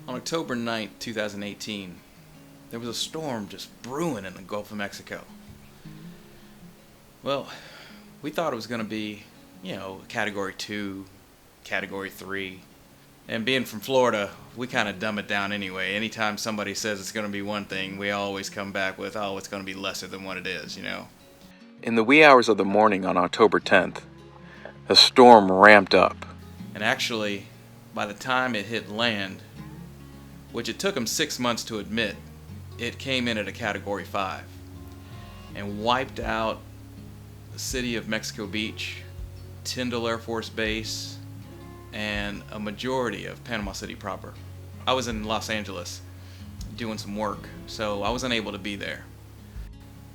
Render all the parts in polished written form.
On October 9th, 2018, there was a storm just brewing in the Gulf of Mexico. Well, we thought it was going to be, Category 2, Category 3. And being from Florida, we kind of dumb it down anyway. Anytime somebody says it's going to be one thing, we always come back with, oh, it's going to be lesser than what it is, In the wee hours of the morning on October 10th, the storm ramped up. And actually, by the time it hit land, which it took them 6 months to admit, it came in at a Category 5 and wiped out the city of Mexico Beach, Tyndall Air Force Base, and a majority of Panama City proper. I was in Los Angeles doing some work, so I wasn't able to be there.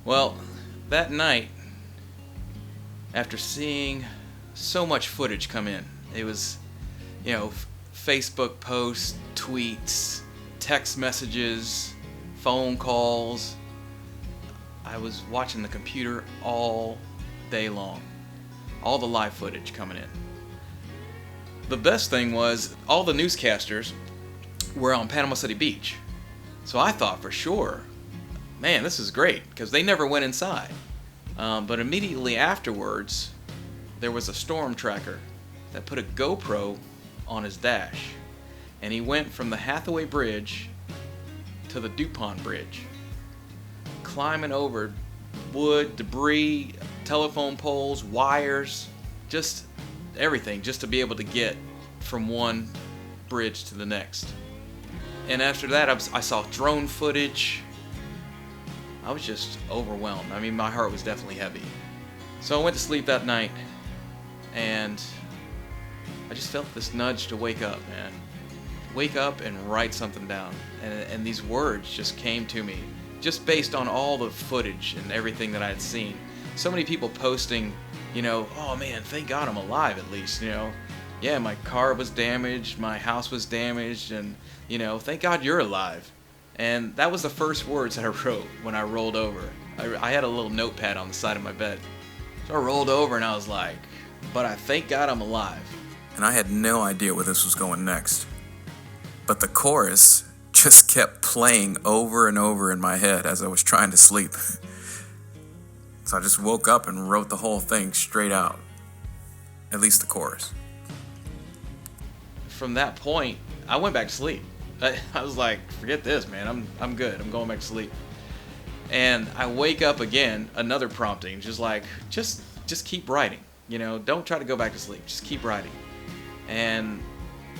Well, that night, after seeing so much footage come in, it was, Facebook posts, tweets, text messages, phone calls. I was watching the computer all day long. All the live footage coming in. The best thing was all the newscasters were on Panama City Beach. So I thought for sure, man, this is great, because they never went inside. But immediately afterwards, there was a storm tracker that put a GoPro on his dash. And he went from the Hathaway Bridge to the DuPont Bridge, climbing over wood, debris, telephone poles, wires, just everything, just to be able to get from one bridge to the next. And after that, I saw drone footage. I was just overwhelmed. I mean, my heart was definitely heavy. So I went to sleep that night, and I just felt this nudge to wake up, man. Wake up and write something down. And these words just came to me, just based on all the footage and everything that I had seen. So many people posting, oh man, thank God I'm alive at least, Yeah, my car was damaged, my house was damaged, and, thank God you're alive. And that was the first words that I wrote when I rolled over. I had a little notepad on the side of my bed. So I rolled over and I was like, but I thank God I'm alive. And I had no idea where this was going next. But the chorus just kept playing over and over in my head as I was trying to sleep. So I just woke up and wrote the whole thing straight out. At least the chorus. From that point, I went back to sleep. I was like, forget this, man. I'm good. I'm going back to sleep. And I wake up again, another prompting, just keep writing. Don't try to go back to sleep. Just keep writing. And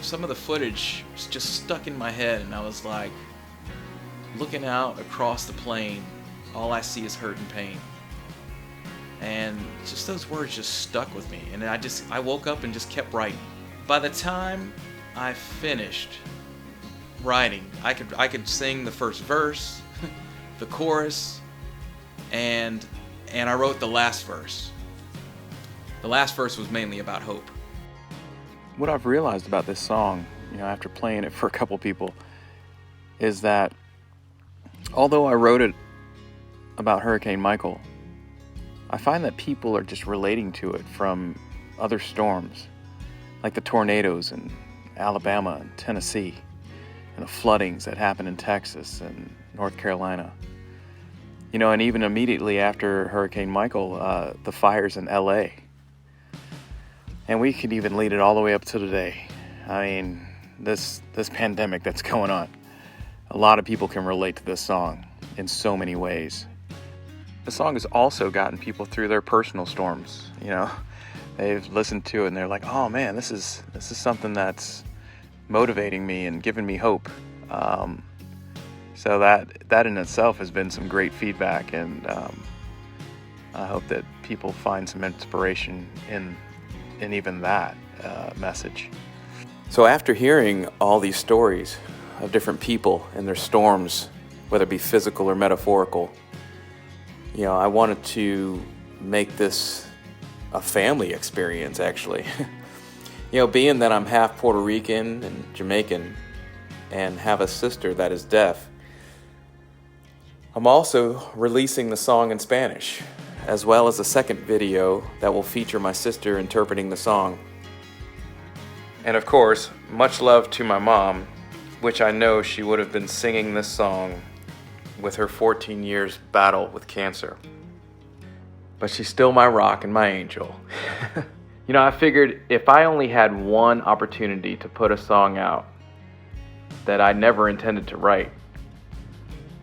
some of the footage was just stuck in my head, and I was like, looking out across the plain, all I see is hurt and pain. And just those words just stuck with me, and I woke up and just kept writing. By the time I finished writing, I could sing the first verse, the chorus, and I wrote the last verse. The last verse was mainly about hope. What I've realized about this song, after playing it for a couple people, is that although I wrote it about Hurricane Michael, I find that people are just relating to it from other storms, like the tornadoes in Alabama and Tennessee, and the floodings that happened in Texas and North Carolina. And even immediately after Hurricane Michael, the fires in LA. And we could even lead it all the way up to today. I mean, this pandemic that's going on. A lot of people can relate to this song in so many ways. The song has also gotten people through their personal storms. They've listened to it and they're like, oh man, this is something that's motivating me and giving me hope. So that in itself has been some great feedback, and I hope that people find some inspiration in even that message. So after hearing all these stories of different people and their storms, whether it be physical or metaphorical, I wanted to make this a family experience, actually. Being that I'm half Puerto Rican and Jamaican and have a sister that is deaf, I'm also releasing the song in Spanish, as well as a second video that will feature my sister interpreting the song. And of course, much love to my mom, which I know she would have been singing this song with her 14 years battle with cancer. But she's still my rock and my angel. You know, I figured if I only had one opportunity to put a song out that I never intended to write,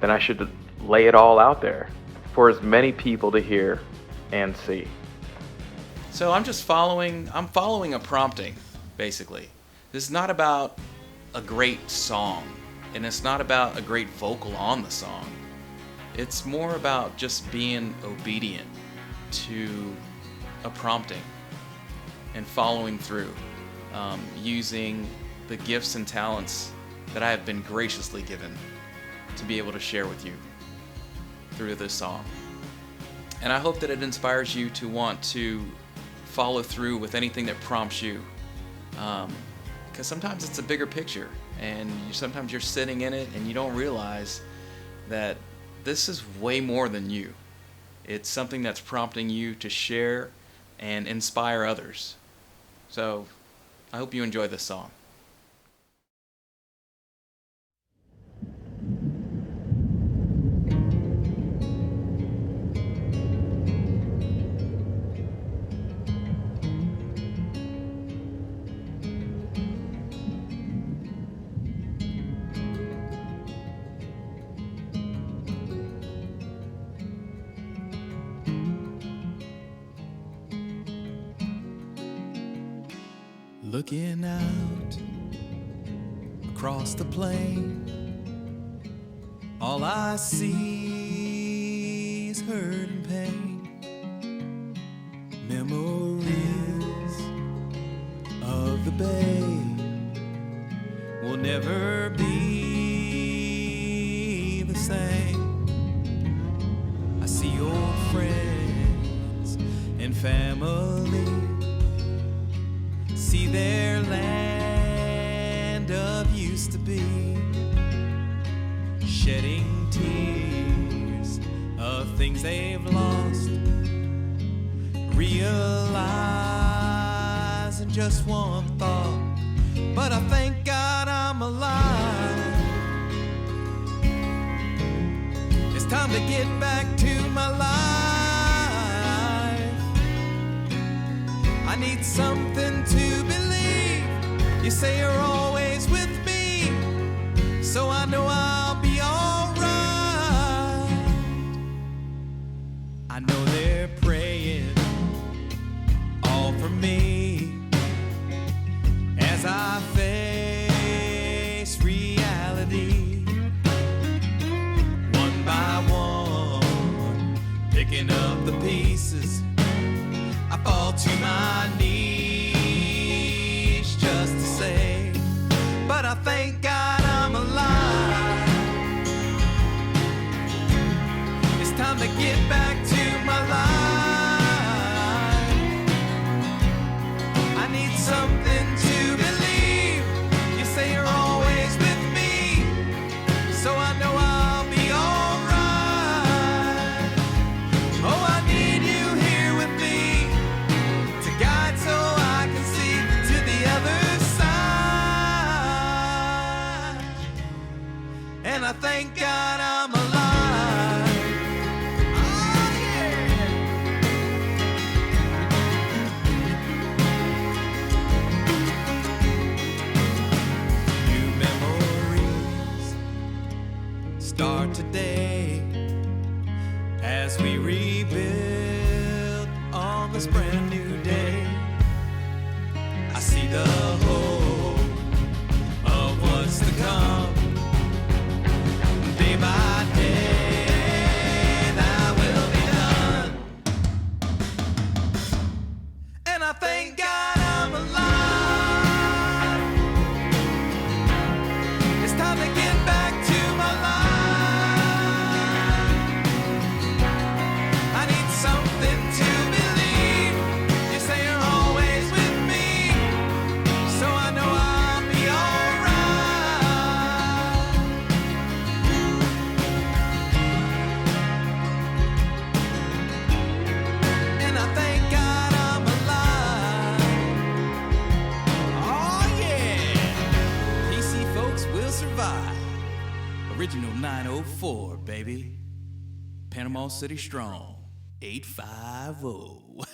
then I should lay it all out there for as many people to hear and see. So I'm following a prompting, basically. This is not about a great song, and it's not about a great vocal on the song. It's more about just being obedient to a prompting and following through, using the gifts and talents that I have been graciously given to be able to share with you through this song. And I hope that it inspires you to want to follow through with anything that prompts you, because sometimes it's a bigger picture, and sometimes you're sitting in it and you don't realize that this is way more than you. It's something that's prompting you to share and inspire others. So I hope you enjoy this song. Looking out across the plain, all I see is hurt and pain. Memories of the bay will never be the same. I see old friends and family, see their land of used to be, shedding tears of things they've lost, realizing just one thought, but I thank God I'm alive. It's time to get back to my life. I need something to believe. You say you're always with me, so I know I'll be alright. I know they're praying all for me as I face reality, one by one, picking up the pieces. I fall to my knees just to say, but I thank God I'm alive. It's time to get back to my life. I need something to believe. You say you're always with me, so I know I'll be alright. Oh, I need you here with me to guide so I can see to the other side. And I thank God I'm alive. Oh, yeah. New memories start today as we rebuild on this brand new day. I see the hope of what's to come. Day by day, thy will be done. And I thank God I'm alive. It's time to get back to my life. I need something to believe. You say you're always with me, so I know I'll be alright. And I thank God I'm alive. Oh yeah, PC folks will survive. Original 904, baby. Panama City strong. 850.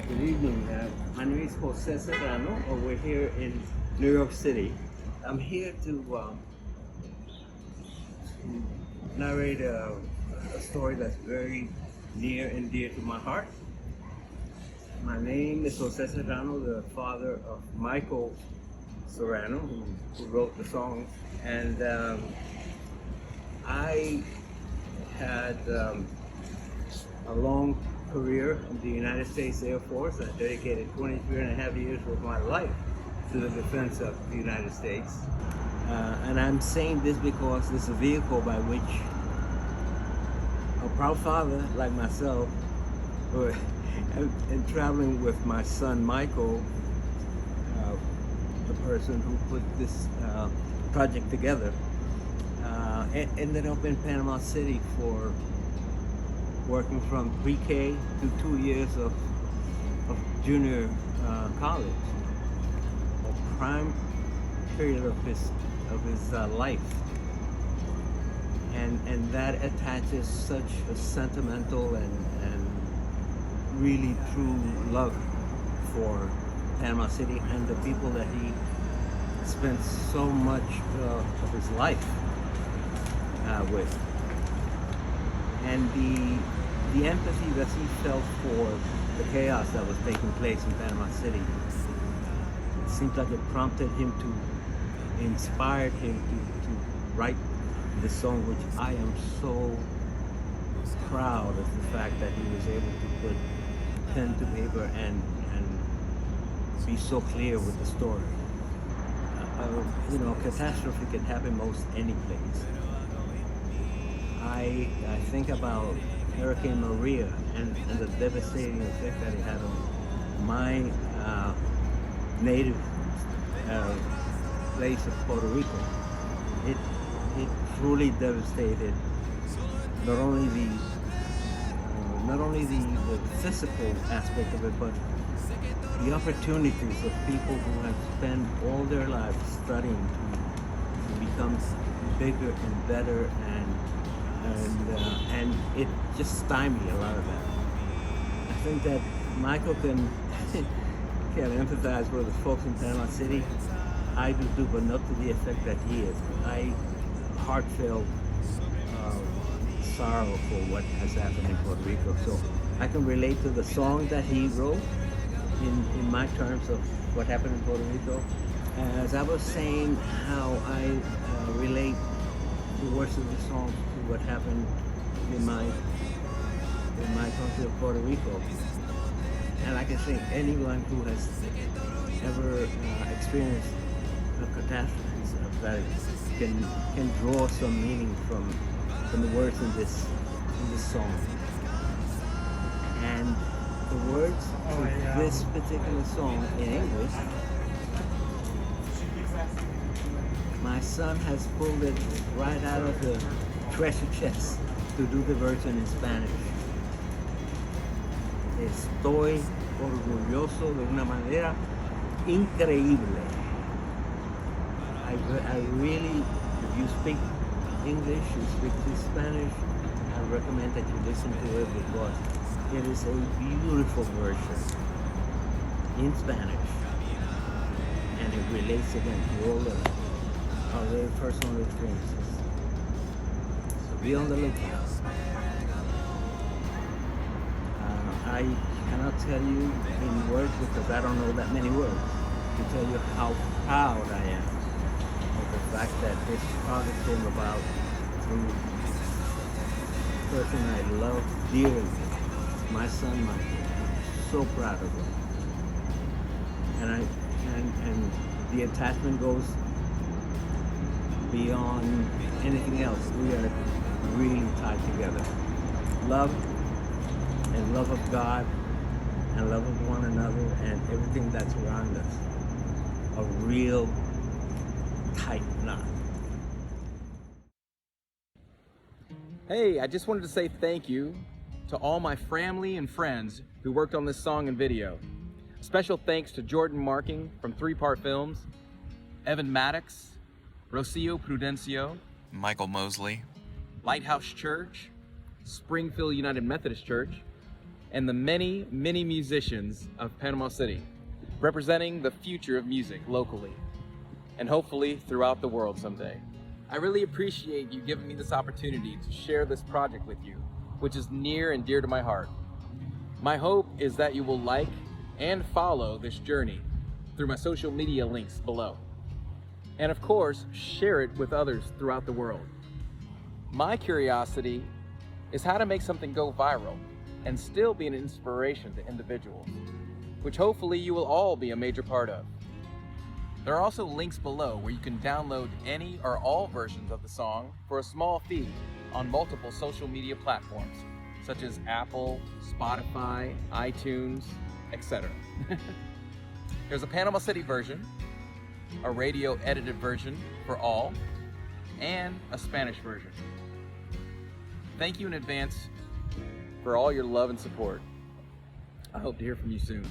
Good evening. My name is Jose Serrano. We're here in New York City. I'm here to narrate a story that's very near and dear to my heart. My name is Jose Serrano, the father of Michael Serrano, who wrote the song. And I had a long career in the United States Air Force. I dedicated 23 and a half years of my life to the defense of the United States. And I'm saying this because it's a vehicle by which a proud father like myself, and traveling with my son Michael, the person who put this project together, ended up in Panama City for working from pre-K to 2 years of junior college, a prime period of his life, and that attaches such a sentimental and really true love for Panama City and the people that he spent so much of his life with. And the empathy that he felt for the chaos that was taking place in Panama City, it seems like it prompted him to, inspired him to write this song, which I am so proud of the fact that he was able to put pen to paper and be so clear with the story. Catastrophe can happen most any place. I think about Hurricane Maria and the devastating effect that it had on my native place of Puerto Rico. It truly devastated not only the physical aspect of it, but the opportunities of people who have spent all their lives studying to become bigger and better, and it just stymied a lot of that. I think that Michael can empathize with the folks in Panama City. I do too, but not to the effect that he is. I heartfelt sorrow for what has happened in Puerto Rico. So I can relate to the song that he wrote in my terms of what happened in Puerto Rico. As I was saying, how I relate the words of the song to what happened in my country of Puerto Rico. And like I say, anyone who has ever experienced a catastrophe of that can draw some meaning from the words in this song. And the words to this particular song in English, my son has pulled it right out of the treasure chest to do the version in Spanish. Estoy orgulloso de una manera increíble. I really, if you speak English, you speak Spanish, I recommend that you listen to it because it is a beautiful version in Spanish, and it relates again to all of our very personal experiences. So be on the lookout. I cannot tell you in words because I don't know that many words to tell you how proud I am of the fact that this project came about through a person I love dearly, my son Michael. I'm so proud of him, and the attachment goes beyond anything else. We are really tied together. Love and love of God and love of one another and everything that's around us. A real tight knot. Hey, I just wanted to say thank you to all my family and friends who worked on this song and video. Special thanks to Jordan Marking from 3 Part Films, Evan Maddox, Rocio Prudencio, Michael Mosley, Lighthouse Church, Springfield United Methodist Church, and the many, many musicians of Panama City, representing the future of music locally, and hopefully throughout the world someday. I really appreciate you giving me this opportunity to share this project with you, which is near and dear to my heart. My hope is that you will like and follow this journey through my social media links below. And of course, share it with others throughout the world. My curiosity is how to make something go viral and still be an inspiration to individuals, which hopefully you will all be a major part of. There are also links below where you can download any or all versions of the song for a small fee on multiple social media platforms, such as Apple, Spotify, iTunes, etc. There's a Panama City version, a radio edited version for all, and a Spanish version. Thank you in advance for all your love and support. I hope to hear from you soon.